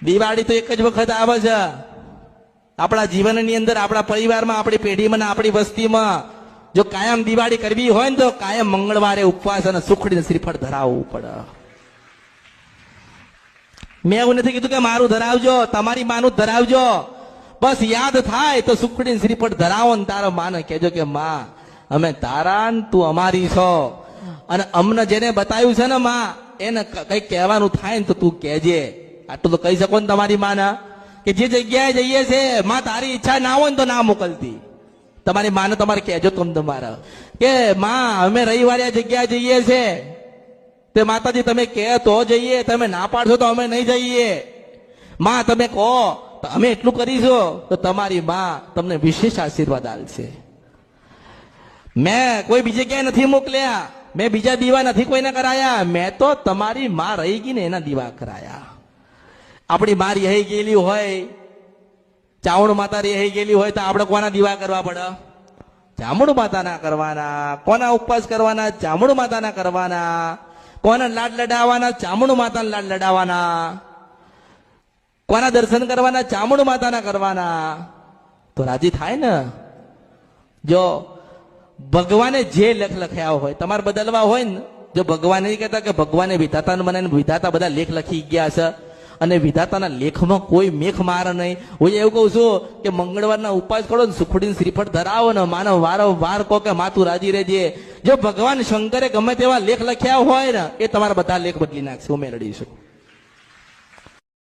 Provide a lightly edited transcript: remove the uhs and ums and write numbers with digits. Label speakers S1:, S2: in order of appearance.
S1: દિવાળી તો એક જ વખત આવે છે આપણા જીવનની અંદર, આપણા પરિવારમાં, આપણી પેઢીમાં, આપણી વસ્તીમાં. જો કાયમ દિવાળી કરવી હોય ને તો કાયમ મંગળવારે ઉપવાસ અને સુખડીને શ્રીફળ ધરાવવું પડે. મેં એવું નથી કીધું કે મારું ધરાવજો, તમારી માનું ધરાવજો. બસ યાદ થાય તો સુખડીને શ્રીફળ ધરાવો ને તારા માને કહેજો કે માં અમે તારા ને તું અમારી છો. અને અમને જેને બતાવ્યું છે ને માં એને કઈ કહેવાનું થાય ને તો તું કહેજે. આટલું તો કહી શકો ને તમારી માને કે જે જગ્યાએ જઈએ છે માં તારી ઈચ્છા ના હોય ને તો ના મોકલતી. તમારી માને તમારે કહેજો તમે તમારા કે માં અમે રવિવારે આ જગ્યાએ જઈએ છે તે માતાજી તમે કહે તો જઈએ, તમે ના પાડશો તો અમે નહીં જઈએ. માં તમે કહો તો અમે એટલું કરીશું તો તમારી માં તમને વિશેષ આશીર્વાદ આપશે. મેં કોઈ બીજે ક્યાંય નથી મોકલ્યા, મેં બીજા દીવા નથી કોઈને કરાયા, મેં તો તમારી માં રહી ગઈ ને એના દીવા કરાયા. આપણી માં રહી ગયેલી હોય, ચામુંડ માતા રહી ગયેલી હોય તો આપણે કોના દીવા કરવા પડે? ચામુંડ માતાના કરવાના. કોના ઉપવાસ કરવાના? ચામુંડ માતાના કરવાના. કોના લાડ લડાવવાના? ચામુંડ માતાના લાડ લડાવવાના. કોના દર્શન કરવાના? ચામુંડ માતાના કરવાના. તો રાજી થાય ને. જો ભગવાને જે લેખ લખ્યા હોય તમારે બદલવા હોય ને, જો ભગવાન નહીં કહેતા કે ભગવાને વિધાતાને બનાવીને વિધાતા બધા લેખ લખી ગયા છે અને વિધાતાના લેખમાં કોઈ મેખ મારે નહીં. હું એવું કહું છું કે મંગળવારના ઉપવાસ કરો ને સુખડીને શ્રીફળ ધરાવો ને માનો વારંવાર કહો કે માતું રાજી રહેજે. જો ભગવાન શંકરે ગમે તેવા લેખ લખ્યા હોય ને એ તમારા બધા લેખ બદલી નાખશે. હું મેળવીશું.